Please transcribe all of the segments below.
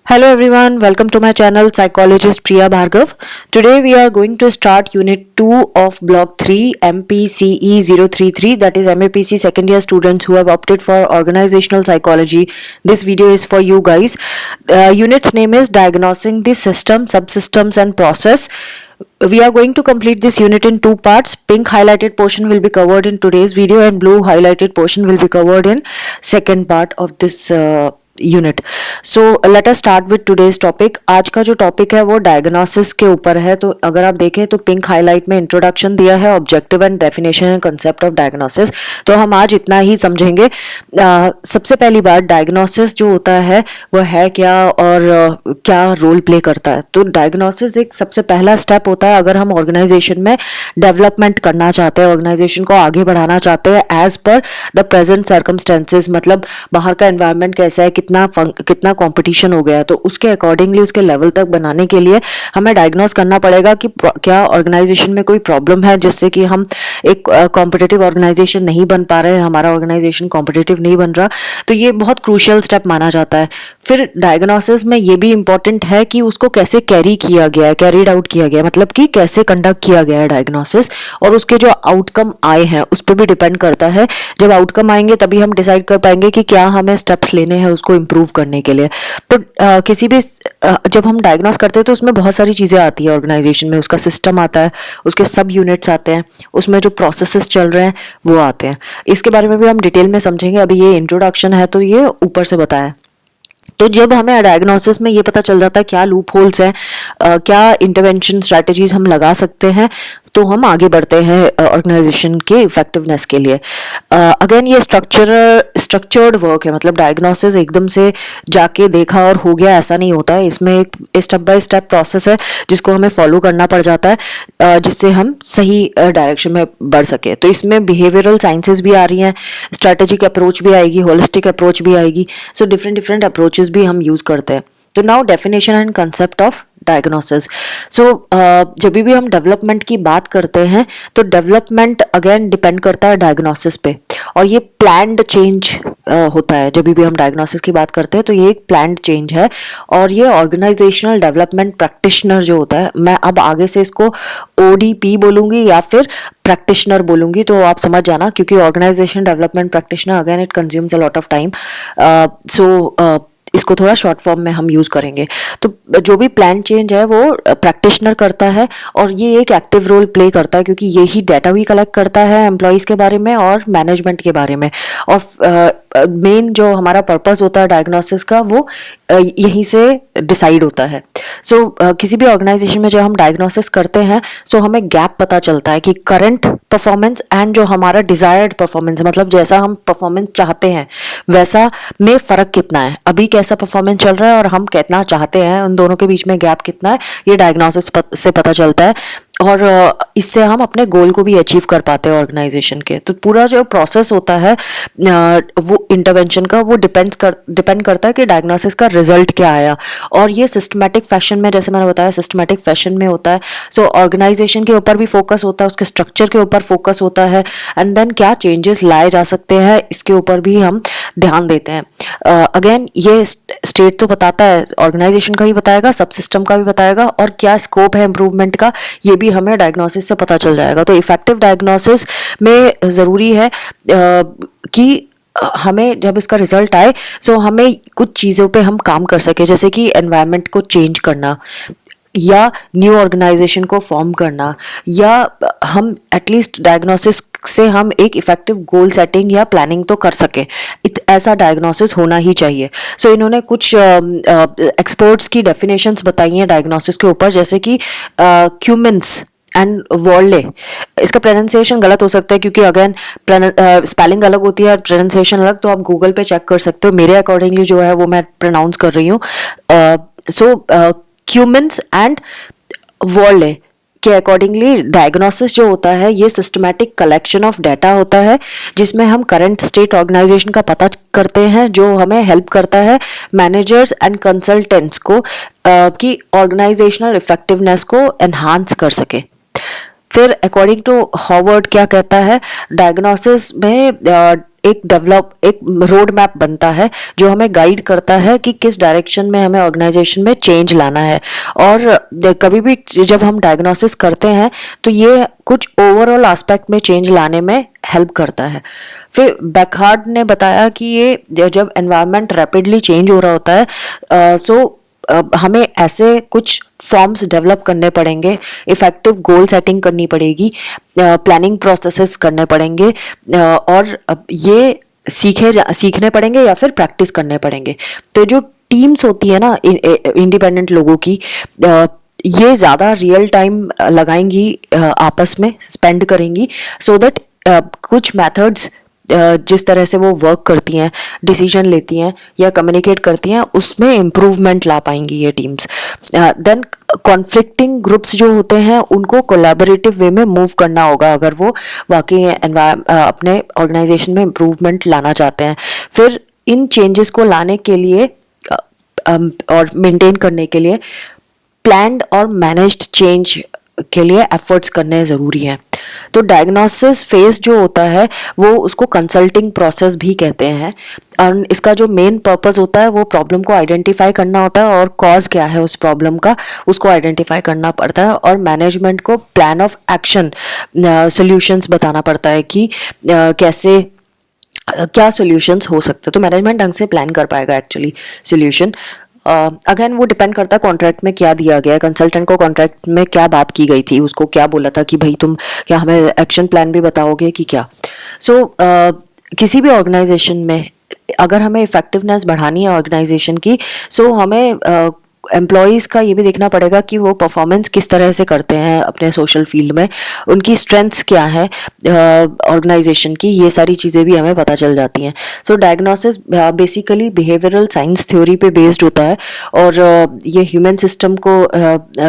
Hello everyone, welcome to my channel Psychologist Priya Bhargav. Today we are going to start Unit 2 of Block 3 MPCE 033, that is MAPC second year students who have opted for Organizational Psychology. This video is for you guys. Unit's name is Diagnosing the System, Subsystems and Process. We are going to complete this unit in two parts. Pink highlighted portion will be covered in today's video and blue highlighted portion will be covered in second part of this unit. So let us start with today's topic. आज का जो topic है वो diagnosis के ऊपर है. तो अगर आप देखें तो पिंक हाईलाइट में इंट्रोडक्शन दिया है, objective and definition and concept of diagnosis. तो हम आज इतना ही समझेंगे. सबसे पहली बात, डायग्नोसिस जो होता है वो है क्या और क्या रोल प्ले करता है. तो डायग्नोसिस एक सबसे पहला स्टेप होता है अगर हम ऑर्गेनाइजेशन में डेवलपमेंट करना चाहते हैं, ऑर्गेनाइजेशन को आगे बढ़ाना चाहते हैं as per the present circumstances. मतलब बाहर का एनवायरनमेंट कैसा है, कितना कंपटीशन हो गया है, तो उसके अकॉर्डिंगली उसके लेवल तक बनाने के लिए हमें डायग्नोस करना पड़ेगा कि क्या ऑर्गेनाइजेशन में कोई प्रॉब्लम है जिससे कि हम एक कॉम्पिटिटिव ऑर्गेनाइजेशन नहीं बन पा रहे हैं, हमारा ऑर्गेनाइजेशन कॉम्पिटिटिव नहीं बन रहा. तो ये बहुत क्रूशियल स्टेप माना जाता है. फिर डायग्नोसिस में ये भी इंपॉर्टेंट है कि उसको कैसे कैरी किया गया है, कैरीड आउट किया गया है, मतलब कि कैसे कंडक्ट किया गया है डायग्नोसिस, और उसके जो आउटकम आए हैं उस पर भी डिपेंड करता है. जब आउटकम आएंगे तभी हम डिसाइड कर पाएंगे कि क्या हमें स्टेप्स लेने हैं उसको इम्प्रूव करने के लिए. तो किसी भी जब हम डायग्नोस करते हैं तो उसमें बहुत सारी चीज़ें आती है ऑर्गेनाइजेशन में. उसका सिस्टम आता है, उसके सब यूनिट्स आते हैं, उसमें जो प्रोसेसेस चल रहे हैं वो आते हैं. इसके बारे में भी हम डिटेल में समझेंगे. अभी ये इंट्रोडक्शन है तो ये ऊपर से बताया. तो जब हमें डायग्नोसिस में ये पता चल जाता है क्या लूप होल्स हैं, क्या इंटरवेंशन स्ट्रैटेजीज हम लगा सकते हैं, तो हम आगे बढ़ते हैं ऑर्गेनाइजेशन के इफेक्टिवनेस के लिए. अगेन ये स्ट्रक्चर्ड वर्क है. मतलब डायग्नोसिस एकदम से जाके देखा और हो गया ऐसा नहीं होता है. इसमें एक स्टेप बाय स्टेप प्रोसेस है जिसको हमें फॉलो करना पड़ जाता है जिससे हम सही डायरेक्शन में बढ़ सके. तो इसमें बिहेवियरल साइंसेस भी आ रही हैं, स्ट्रैटेजिक अप्रोच भी आएगी, होलिस्टिक अप्रोच भी आएगी. सो डिफरेंट अप्रोचेस भी हम यूज करते हैं. तो now definition and concept of diagnosis. So जब भी हम डेवलपमेंट की बात करते हैं तो डेवलपमेंट अगेन डिपेंड करता है डायग्नोसिस पे, और ये प्लान्ड चेंज होता है. जब भी हम डायग्नोसिस की बात करते हैं तो ये एक प्लान्ड चेंज है, और ये ऑर्गेनाइजेशनल डेवलपमेंट प्रैक्टिशनर जो होता है, मैं अब आगे से इसको ODP बोलूंगी या फिर प्रैक्टिशनर बोलूंगी, तो आप समझ जाना, क्योंकि organisation development practitioner again it consumes a lot of time. So इसको थोड़ा शॉर्ट फॉर्म में हम यूज करेंगे. तो जो भी प्लान चेंज है वो प्रैक्टिशनर करता है, और ये एक एक्टिव रोल प्ले करता है क्योंकि यही डाटा भी कलेक्ट करता है एम्प्लॉयज के बारे में और मैनेजमेंट के बारे में. और मेन जो हमारा पर्पस होता है डायग्नोसिस का वो यहीं से डिसाइड होता है. सो किसी भी ऑर्गेनाइजेशन में जब हम डायग्नोसिस करते हैं सो हमें गैप पता चलता है कि करंट परफॉर्मेंस एंड जो हमारा डिजायर्ड परफॉर्मेंस है, मतलब जैसा हम परफॉर्मेंस चाहते हैं वैसा में फर्क कितना है, अभी कैसा परफॉर्मेंस चल रहा है और हम कितना चाहते हैं, उन दोनों के बीच में गैप कितना है, ये डायग्नोसिस से पता चलता है. और इससे हम अपने गोल को भी अचीव कर पाते हैं ऑर्गेनाइजेशन के. तो पूरा जो प्रोसेस होता है वो इंटरवेंशन का, वो डिपेंड करता है कि डायग्नोसिस का रिजल्ट क्या आया. और ये सिस्टमैटिक फैशन में, जैसे मैंने बताया, सिस्टमैटिक फैशन में होता है. सो ऑर्गेनाइजेशन के ऊपर भी फोकस होता है, उसके स्ट्रक्चर के ऊपर फोकस होता है, एंड देन क्या चेंजेस लाए जा सकते हैं इसके ऊपर भी हम ध्यान देते हैं. अगेन ये स्टेट तो बताता है, ऑर्गेनाइजेशन का भी बताएगा, सब सिस्टम का भी बताएगा, और क्या स्कोप है इम्प्रूवमेंट का ये भी हमें डायग्नोसिस से पता चल जाएगा. तो इफेक्टिव डायग्नोसिस में ज़रूरी है कि हमें जब इसका रिजल्ट आए सो हमें कुछ चीज़ों पे हम काम कर सके, जैसे कि एनवायरनमेंट को चेंज करना, या न्यू ऑर्गेनाइजेशन को फॉर्म करना, या हम एटलीस्ट डायग्नोसिस से हम एक इफेक्टिव गोल सेटिंग या प्लानिंग तो कर सके. ऐसा डायग्नोसिस होना ही चाहिए. सो इन्होंने कुछ एक्सपर्ट्स की डेफिनेशंस बताई हैं डायग्नोसिस के ऊपर, जैसे कि क्यूमिन्स एंड वॉर्ले. इसका प्रोनाउंसिएशन गलत हो सकता है क्योंकि अगेन स्पेलिंग अलग होती है और प्रोनाउंसिएशन अलग, तो आप गूगल पे चेक कर सकते हो. मेरे अकॉर्डिंगली जो है वो मैं प्रोनाउंस कर रही हूँ. सो क्यूमिन्स एंड वॉर्ले के अकॉर्डिंगली डायग्नोसिस जो होता है ये सिस्टमैटिक कलेक्शन ऑफ डाटा होता है जिसमें हम करंट स्टेट ऑर्गेनाइजेशन का पता करते हैं, जो हमें हेल्प करता है मैनेजर्स एंड कंसल्टेंट्स को कि ऑर्गेनाइजेशनल इफेक्टिवनेस को एनहांस कर सके. फिर अकॉर्डिंग टू हॉवर्ड क्या कहता है, डायग्नोसिस में एक रोड मैप बनता है जो हमें गाइड करता है कि किस डायरेक्शन में हमें ऑर्गेनाइजेशन में चेंज लाना है। और कभी भी जब हम डायग्नोसिस करते हैं तो ये कुछ ओवरऑल एस्पेक्ट में चेंज लाने में हेल्प करता है। फिर बैकहार्ड ने बताया कि ये जब एनवायरनमेंट रैपिडली चेंज हो रहा होता है हमें ऐसे कुछ फॉर्म्स डेवलप करने पड़ेंगे, इफेक्टिव गोल सेटिंग करनी पड़ेगी, प्लानिंग प्रोसेसेस करने पड़ेंगे, और ये सीखने पड़ेंगे या फिर प्रैक्टिस करने पड़ेंगे। तो जो टीम्स होती है ना इंडिपेंडेंट लोगों की, ये ज़्यादा रियल टाइम लगाएंगी, आपस में स्पेंड करेंगी, सो दैट कुछ मेथड्स जिस तरह से वो वर्क करती हैं, डिसीजन लेती हैं या कम्युनिकेट करती हैं, उसमें इम्प्रूवमेंट ला पाएंगी ये टीम्स। देन कॉन्फ्लिक्टिंग ग्रुप्स जो होते हैं उनको कोलैबोरेटिव वे में मूव करना होगा अगर वो वाकई अपने ऑर्गेनाइजेशन में इम्प्रूवमेंट लाना चाहते हैं। फिर इन चेंजेस को लाने के लिए और मेंटेन करने के लिए प्लान्ड और मैनेज्ड चेंज के लिए एफर्ट्स करने ज़रूरी हैं। तो डायग्नोसिस फेज जो होता है वो उसको कंसल्टिंग प्रोसेस भी कहते हैं, और इसका जो मेन पर्पस होता है वो प्रॉब्लम को आइडेंटिफाई करना होता है और कॉज क्या है उस प्रॉब्लम का, उसको आइडेंटिफाई करना पड़ता है, और मैनेजमेंट को प्लान ऑफ एक्शन सॉल्यूशंस बताना पड़ता है कि कैसे क्या सॉल्यूशंस हो सकते हैं। तो मैनेजमेंट ढंग से प्लान कर पाएगा एक्चुअली सॉल्यूशन। अगेन वो डिपेंड करता है कॉन्ट्रैक्ट में क्या दिया गया है, कंसल्टेंट को कॉन्ट्रैक्ट में क्या बात की गई थी, उसको क्या बोला था कि भाई तुम क्या हमें एक्शन प्लान भी बताओगे कि क्या। सो किसी भी ऑर्गेनाइजेशन में अगर हमें इफेक्टिवनेस बढ़ानी है ऑर्गेनाइजेशन की, सो हमें एम्प्लॉयज़ का ये भी देखना पड़ेगा कि वो परफॉर्मेंस किस तरह से करते हैं अपने सोशल फील्ड में, उनकी स्ट्रेंथ्स क्या है ऑर्गेनाइजेशन की, ये सारी चीज़ें भी हमें पता चल जाती हैं। So diagnosis basically behavioural science theory पे बेस्ड होता है, और ये ह्यूमन सिस्टम को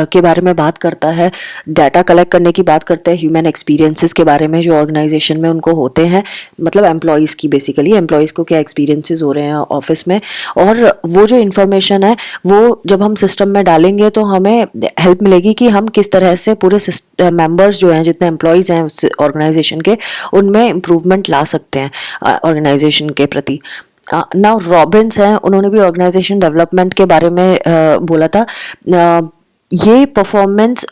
के बारे में बात करता है, डाटा कलेक्ट करने की बात करता है, ह्यूमन एक्सपीरियंसेस के बारे में जो ऑर्गेनाइजेशन में उनको होते हैं, मतलब एम्प्लॉयज़ की, बेसिकली एम्प्लॉयज़ को क्या एक्सपीरियंसेस हो रहे हैं ऑफिस में, और वो जो इन्फॉर्मेशन है वो जब हम सिस्टम में डालेंगे तो हमें हेल्प मिलेगी कि हम किस तरह से पूरे मेंबर्स जो हैं, जितने एम्प्लॉयज़ हैं उस ऑर्गेनाइजेशन के, उनमें इम्प्रूवमेंट ला सकते हैं ऑर्गेनाइजेशन के प्रति। नाउ रॉबिन्स हैं, उन्होंने भी ऑर्गेनाइजेशन डेवलपमेंट के बारे में बोला था। ये परफॉर्मेंस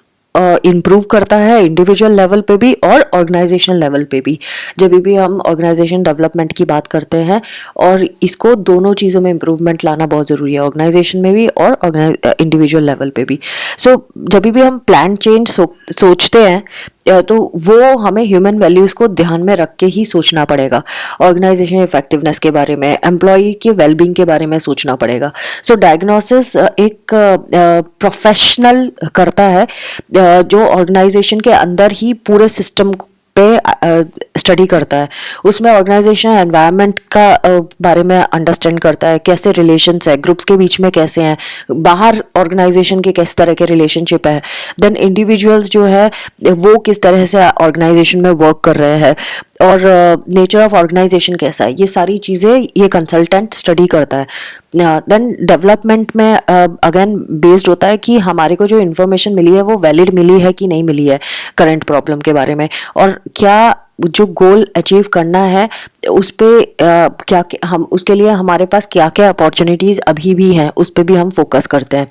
इम्प्रूव करता है इंडिविजुअल लेवल पे भी और ऑर्गेनाइजेशन लेवल पे भी, जब भी हम ऑर्गेनाइजेशन डेवलपमेंट की बात करते हैं, और इसको दोनों चीज़ों में इम्प्रूवमेंट लाना बहुत ज़रूरी है, ऑर्गेनाइजेशन में भी और इंडिविजुअल लेवल पे भी। सो जब भी हम प्लान चेंज सोचते हैं तो वो हमें ह्यूमन वैल्यूज़ को ध्यान में रख के ही सोचना पड़ेगा, ऑर्गेनाइजेशन इफेक्टिवनेस के बारे में, एम्प्लॉई के वेलबींग के बारे में सोचना पड़ेगा। सो डायग्नोसिस एक प्रोफेशनल करता है जो ऑर्गेनाइजेशन के अंदर ही पूरे सिस्टम पे स्टडी करता है, उसमें ऑर्गेनाइजेशन एनवायरनमेंट का बारे में अंडरस्टैंड करता है, कैसे रिलेशंस है ग्रुप्स के बीच में, कैसे हैं बाहर ऑर्गेनाइजेशन के किस तरह के रिलेशनशिप है, देन इंडिविजुअल्स जो है वो किस तरह से ऑर्गेनाइजेशन में वर्क कर रहे हैं, और नेचर ऑफ ऑर्गेनाइजेशन कैसा है, ये सारी चीज़ें ये कंसल्टेंट स्टडी करता है। देन डेवलपमेंट में अगेन बेस्ड होता है कि हमारे को जो इन्फॉर्मेशन मिली है वो वैलिड मिली है कि नहीं मिली है करंट प्रॉब्लम के बारे में, और क्या जो गोल अचीव करना है उस पे क्या हम उसके लिए हमारे पास क्या क्या अपॉर्चुनिटीज़ अभी भी हैं, उस पे भी हम फोकस करते हैं।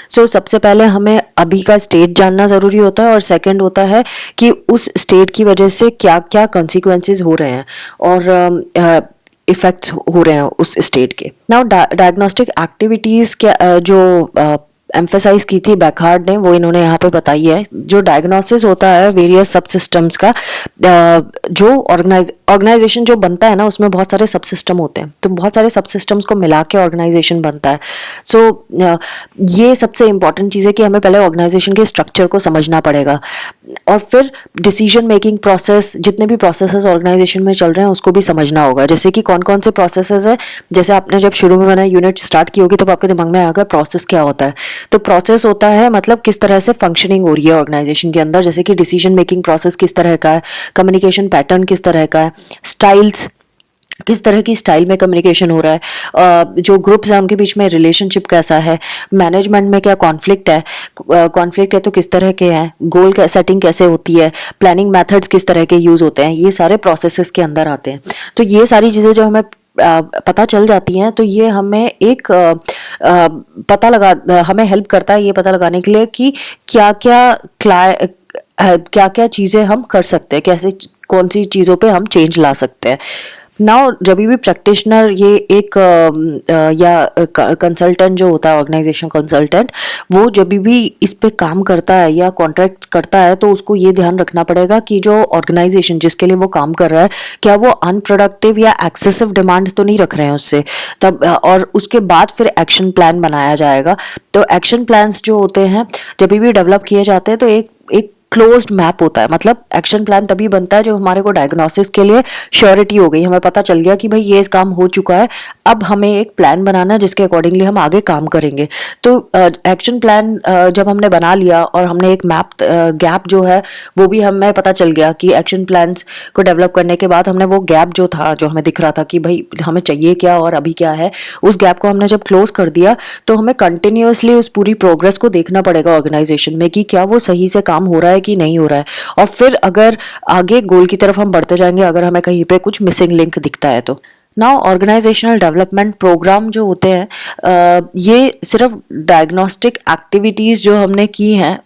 सो सबसे पहले हमें अभी का स्टेट जानना ज़रूरी होता है, और सेकंड होता है कि उस स्टेट की वजह से क्या क्या कॉन्सिक्वेंसेस हो रहे हैं और इफ़ेक्ट्स हो रहे हैं उस स्टेट के। नाउ डायग्नोस्टिक एक्टिविटीज़ क्या जो एम्फेसाइज की थी बैकहार्ड ने, वो इन्होंने यहाँ पे बताई है। जो डायग्नोसिस होता है वेरियस सब सिस्टम्स का, जो ऑर्गेनाइजेशन जो बनता है ना उसमें बहुत सारे सब सिस्टम होते हैं, तो बहुत सारे सब सिस्टम्स को मिला के ऑर्गेनाइजेशन बनता है। सो ये सबसे इम्पॉर्टेंट चीज़ है कि हमें पहले ऑर्गेनाइजेशन के स्ट्रक्चर को समझना पड़ेगा, और फिर डिसीजन मेकिंग प्रोसेस, जितने भी प्रोसेसेस ऑर्गेनाइजेशन में चल रहे हैं उसको भी समझना होगा। जैसे कि कौन कौन से प्रोसेसेस है, जैसे आपने जब शुरू में मैंने यूनिट स्टार्ट की होगी तब आपके दिमाग में आएगा प्रोसेस क्या होता है। तो प्रोसेस होता है मतलब किस तरह से फंक्शनिंग हो रही है ऑर्गेनाइजेशन के अंदर, जैसे कि डिसीजन मेकिंग प्रोसेस किस तरह का है, कम्युनिकेशन पैटर्न किस तरह का है, स्टाइल्स किस तरह की स्टाइल में कम्युनिकेशन हो रहा है, जो ग्रुप्स हैं उनके बीच में रिलेशनशिप कैसा है, मैनेजमेंट में क्या कॉन्फ्लिक्ट है, कॉन्फ्लिक्ट है तो किस तरह के हैं, गोल सेटिंग कैसे होती है, प्लानिंग मेथड्स किस तरह के यूज़ होते हैं, ये सारे प्रोसेसेस के अंदर आते हैं। तो ये सारी चीज़ें जो हमें पता चल जाती हैं तो ये हमें एक पता लगा हमें हेल्प करता है ये पता लगाने के लिए कि क्या क्या चीज़ें हम कर सकते हैं, कैसे कौन सी चीज़ों पे हम चेंज ला सकते हैं। नाउ जब भी प्रैक्टिशनर ये एक या कंसल्टेंट जो होता है, ऑर्गेनाइजेशन कंसल्टेंट, वो जब भी इस पे काम करता है या कॉन्ट्रैक्ट करता है तो उसको ये ध्यान रखना पड़ेगा कि जो ऑर्गेनाइजेशन जिसके लिए वो काम कर रहा है, क्या वो अनप्रोडक्टिव या एक्सेसिव डिमांड तो नहीं रख रहे हैं उससे, तब और उसके बाद फिर एक्शन प्लान बनाया जाएगा। तो एक्शन प्लान्स जो होते हैं जब भी डेवलप किए जाते हैं तो एक क्लोज्ड मैप होता है। मतलब एक्शन प्लान तभी बनता है जब हमारे को डायग्नोसिस के लिए श्योरिटी हो गई, हमें पता चल गया कि भाई ये काम हो चुका है, अब हमें एक प्लान बनाना है जिसके अकॉर्डिंगली हम आगे काम करेंगे। तो एक्शन प्लान जब हमने बना लिया और हमने एक मैप गैप जो है वो भी हमें पता चल गया कि एक्शन प्लान्स को डेवलप करने के बाद हमने वो गैप जो था, जो हमें दिख रहा था कि भाई हमें चाहिए क्या और अभी क्या है, उस गैप को हमने जब क्लोज कर दिया तो हमें कंटिन्यूअसली उस पूरी प्रोग्रेस को देखना पड़ेगा ऑर्गेनाइजेशन में कि क्या वो सही से काम हो रहा है कि नहीं हो रहा है। और फिर अगर आगे गोल की तरफ हम बढ़ते जाएंगे अगर हमें कहीं पे कुछ मिसिंग लिंक दिखता है तो। नाउ ऑर्गेनाइजेशनल डेवलपमेंट प्रोग्राम जो होते हैं ये सिर्फ डायग्नोस्टिक एक्टिविटीज़ जो हमने की हैं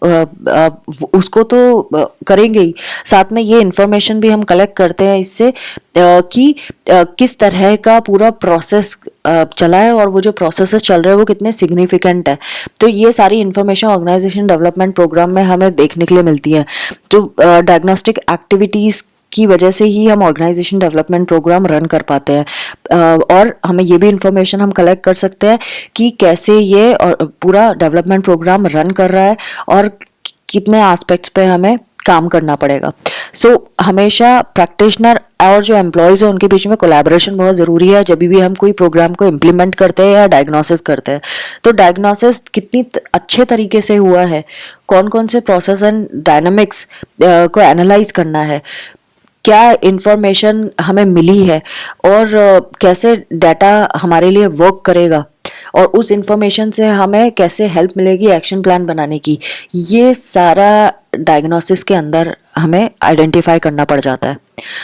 उसको तो करेंगे ही, साथ में ये इन्फॉर्मेशन भी हम कलेक्ट करते हैं इससे कि किस तरह का पूरा प्रोसेस चला है और वो जो प्रोसेसेस चल रहे हैं वो कितने सिग्निफिकेंट है। तो ये सारी इन्फॉर्मेशन ऑर्गेनाइजेशन डेवलपमेंट प्रोग्राम में हमें देखने के लिए मिलती है। तो डायग्नोस्टिक एक्टिविटीज़ की वजह से ही हम ऑर्गेनाइजेशन डेवलपमेंट प्रोग्राम रन कर पाते हैं और हमें ये भी इंफॉर्मेशन हम कलेक्ट कर सकते हैं कि कैसे ये और पूरा डेवलपमेंट प्रोग्राम रन कर रहा है और कितने एस्पेक्ट्स पे हमें काम करना पड़ेगा। सो हमेशा प्रैक्टिशनर और जो एम्प्लॉयज़ हैं उनके बीच में कोलैबोरेशन बहुत ज़रूरी है जब भी हम कोई प्रोग्राम को इम्प्लीमेंट करते हैं या डायग्नोसिस करते हैं। तो डायग्नोसिस कितनी अच्छे तरीके से हुआ है, कौन कौन से प्रोसेस एंड डायनामिक्स को एनालाइज करना है, क्या इंफॉर्मेशन हमें मिली है और कैसे डाटा हमारे लिए वर्क करेगा और उस इंफॉर्मेशन से हमें कैसे हेल्प मिलेगी एक्शन प्लान बनाने की, ये सारा डायग्नोसिस के अंदर हमें आइडेंटिफाई करना पड़ जाता है।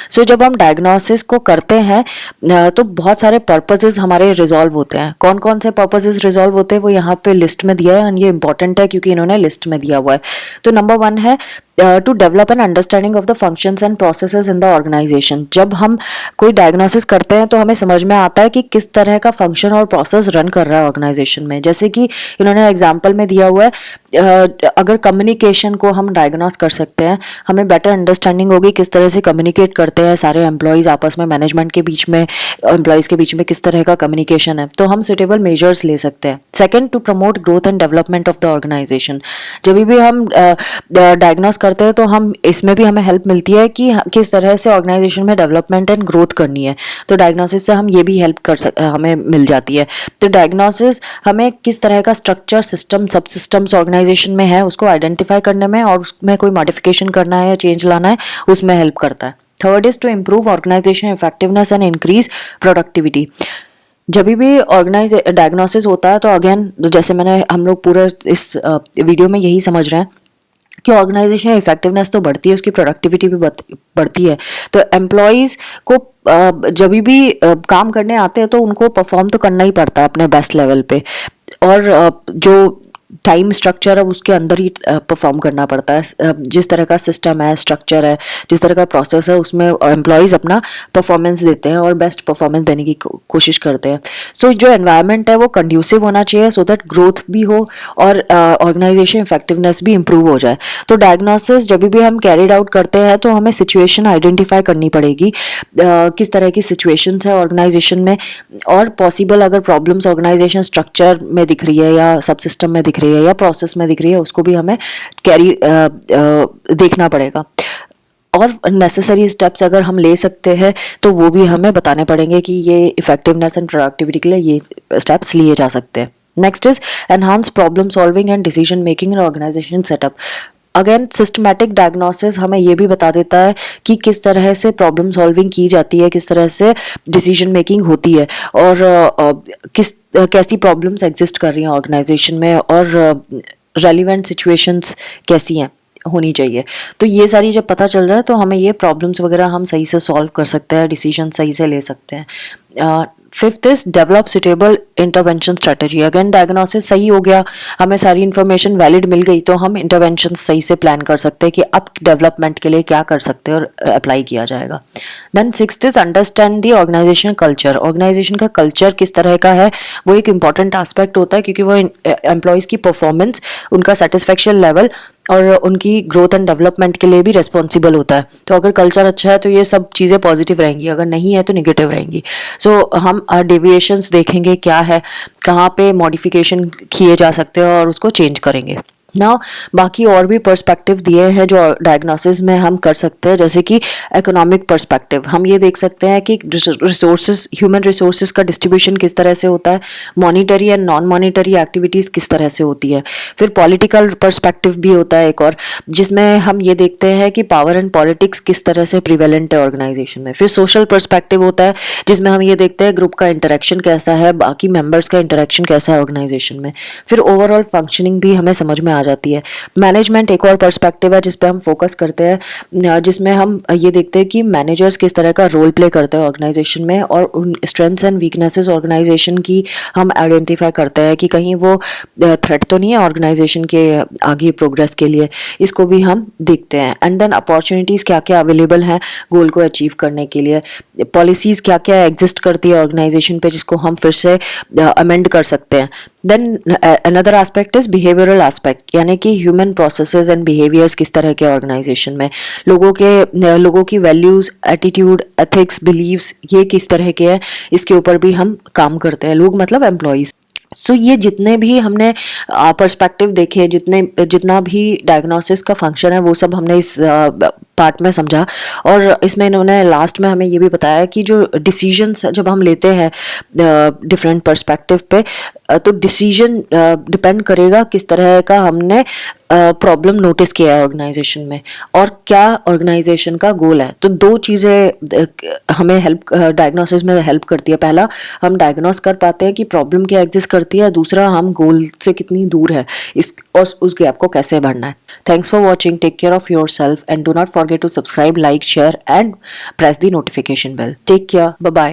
सो जब हम डायग्नोसिस को करते हैं तो बहुत सारे पर्पसेस हमारे रिजॉल्व होते हैं। कौन कौन से पर्पसेस रिजॉल्व होते हैं वो यहाँ पे लिस्ट में दिया है और ये इंपॉर्टेंट है क्योंकि इन्होंने लिस्ट में दिया हुआ है। तो नंबर 1 है to develop an understanding of the functions and processes in the organization. जब हम कोई डायग्नोसिस करते हैं तो हमें समझ में आता है कि किस तरह का फंक्शन और प्रोसेस रन कर रहा है ऑर्गेनाइजेशन में। जैसे कि इन्होंने एग्जाम्पल में दिया हुआ है अगर कम्युनिकेशन को हम डायग्नोस कर सकते हैं, हमें बेटर अंडरस्टैंडिंग होगी किस तरह से कम्युनिकेट करते हैं सारे एम्प्लॉयज़ आपस में, मैनेजमेंट के बीच में, एम्प्लॉयज़ के बीच में किस तरह का कम्युनिकेशन है, तो हम सुटेबल मेजर्स ले सकते हैं। Second, to promote growth and development of the organization. जब भी हम डायग्नोस करते हैं तो हम इसमें भी हमें हेल्प मिलती है कि किस तरह से ऑर्गेनाइजेशन में डेवलपमेंट एंड ग्रोथ करनी है। तो डायग्नोसिस से हम ये भी हेल्प हमें मिल जाती है। तो डायग्नोसिस हमें किस तरह का स्ट्रक्चर, सिस्टम, सब सिस्टम्स ऑर्गेनाइजेशन में है उसको आइडेंटिफाई करने में और उसमें कोई मॉडिफिकेशन करना है या चेंज लाना है उसमें हेल्प करता है। Third is to improve organization effectiveness and increase productivity. जब भी ऑर्गेनाइज डायग्नोसिस होता है तो अगेन जैसे हम लोग पूरा इस वीडियो में यही समझ रहे हैं कि ऑर्गेनाइजेशन इफेक्टिवनेस तो बढ़ती है, उसकी प्रोडक्टिविटी भी बढ़ती है। तो एम्प्लॉयज़ को जब भी काम करने आते हैं तो उनको परफॉर्म तो करना ही पड़ता है अपने बेस्ट लेवल पे और जो टाइम स्ट्रक्चर है उसके अंदर ही परफॉर्म करना पड़ता है। जिस तरह का सिस्टम है, स्ट्रक्चर है, जिस तरह का प्रोसेस है उसमें एम्प्लॉयज़ अपना परफॉर्मेंस देते हैं और बेस्ट परफॉर्मेंस देने की कोशिश करते हैं। सो जो एनवायरनमेंट है वो कंड्यूसिव होना चाहिए सो दैट ग्रोथ भी हो और ऑर्गेनाइजेशन इफेक्टिवनेस भी इम्प्रूव हो जाए। तो डायग्नोसिस जब भी हम कैरिड आउट करते हैं तो हमें सिचुएशन आइडेंटिफाई करनी पड़ेगी, किस तरह की सिचुएशंस है ऑर्गेनाइजेशन में और पॉसिबल अगर प्रॉब्लम्स ऑर्गेनाइजेशन स्ट्रक्चर में दिख रही है या सब सिस्टम में दिख रही है या प्रोसेस में दिख रही है उसको भी हमें देखना पड़ेगा और नेसेसरी स्टेप्स अगर हम ले सकते हैं तो वो भी हमें बताने पड़ेंगे कि ये इफेक्टिवनेस एंड प्रोडक्टिविटी के लिए ये स्टेप्स लिए जा सकते हैं। Next is enhance problem solving and decision making in organization setup. Again systematic diagnosis हमें ये भी बता देता है कि किस तरह से प्रॉब्लम सॉल्विंग की जाती है, किस तरह से डिसीजन मेकिंग होती है, और कैसी प्रॉब्लम्स एग्जिस्ट कर रही हैं ऑर्गेनाइजेशन में, और रेलिवेंट सिचुएशंस कैसी हैं होनी चाहिए। तो ये सारी जब पता चल जाए तो हमें ये प्रॉब्लम्स वगैरह हम सही से सॉल्व कर सकते हैं, डिसीजन सही से ले सकते हैं। Fifth is develop suitable intervention strategy. Again diagnosis सही हो गया, हमें सारी इन्फॉर्मेशन वैलिड मिल गई, तो हम इंटरवेंशन सही से प्लान कर सकते हैं कि अब डेवलपमेंट के लिए क्या कर सकते हैं और अप्लाई किया जाएगा। Then sixth is understand the organization culture. Organization का कल्चर किस तरह का है वो एक इंपॉर्टेंट एस्पेक्ट होता है, क्योंकि वो एम्प्लॉयज़ की परफॉर्मेंस, उनका सेटिस्फेक्शन लेवल और उनकी ग्रोथ एंड डेवलपमेंट के लिए भी रिस्पॉन्सिबल होता है। तो अगर कल्चर अच्छा है तो ये सब चीज़ें पॉजिटिव रहेंगी, अगर नहीं है तो निगेटिव रहेंगी। सो हम डेविएशंस देखेंगे क्या है, कहाँ पे मॉडिफिकेशन किए जा सकते हैं और उसको चेंज करेंगे। ना बाकी और भी पर्सपेक्टिव दिए हैं जो डायग्नोसिस में हम कर सकते हैं, जैसे कि इकोनॉमिक पर्सपेक्टिव। हम ये देख सकते हैं कि रिसोर्सेज, ह्यूमन रिसोर्सेज का डिस्ट्रीब्यूशन किस तरह से होता है, monetary and non monetary activities किस तरह से होती है। फिर पॉलिटिकल पर्सपेक्टिव भी होता है एक और, जिसमें हम ये देखते हैं कि पावर एंड पॉलिटिक्स किस तरह से प्रिवेलेंट है ऑर्गेनाइजेशन में। फिर सोशल पर्सपेक्टिव होता है, जिसमें हम ये देखते हैं ग्रुप का इंटरेक्शन कैसा है, बाकी मेंबर्स का इंटरेक्शन कैसा है ऑर्गेनाइजेशन में। फिर ओवरऑल फंक्शनिंग भी हमें समझ में आ जाती है। मैनेजमेंट एक और पर्सपेक्टिव है जिस पे हम फोकस करते हैं, जिसमें हम ये देखते हैं कि मैनेजर्स किस तरह का रोल प्ले करते हैं ऑर्गेनाइजेशन में, और उन स्ट्रेंथ्स एंड वीकनेसेस ऑर्गेनाइजेशन की हम आइडेंटिफाई करते हैं कि कहीं वो थ्रेट तो नहीं है ऑर्गेनाइजेशन के आगे प्रोग्रेस के लिए, इसको भी हम देखते हैं। एंड देन अपॉर्चुनिटीज़ क्या क्या अवेलेबल हैं गोल को अचीव करने के लिए, पॉलिसीज़ क्या क्या एग्जिस्ट करती है ऑर्गेनाइजेशन पे जिसको हम फिर से अमेंड कर सकते हैं। Then another aspect is behavioural aspect, यानी कि ह्यूमन प्रोसेसेस एंड बिहेवियर्स किस तरह के ऑर्गेनाइजेशन में, लोगों की वैल्यूज, एटीट्यूड, एथिक्स, बिलीव्स ये किस तरह के हैं, इसके ऊपर भी हम काम करते हैं। लोग मतलब एम्प्लॉयज़। सो ये जितने भी हमने पर्सपेक्टिव देखे, जितना भी डायग्नोसिस का फंक्शन है वो सब हमने इस पार्ट में समझा। और इसमें इन्होंने लास्ट में हमें ये भी बताया कि जो डिसीजंस जब हम लेते हैं डिफरेंट पर्सपेक्टिव पे, तो डिसीजन डिपेंड करेगा किस तरह का हमने प्रॉब्लम नोटिस किया है ऑर्गेनाइजेशन में और क्या ऑर्गेनाइजेशन का गोल है। तो दो चीज़ें हमें डायग्नोसिस में हेल्प करती है। पहला, हम डायग्नोस कर पाते हैं कि प्रॉब्लम क्या एग्जिस्ट करती है, दूसरा हम गोल से कितनी दूर है और उस गैप को कैसे भरना है। Thanks for watching, take care of your self and do not forget to subscribe, like, share and press the notification bell. Take care, bye bye.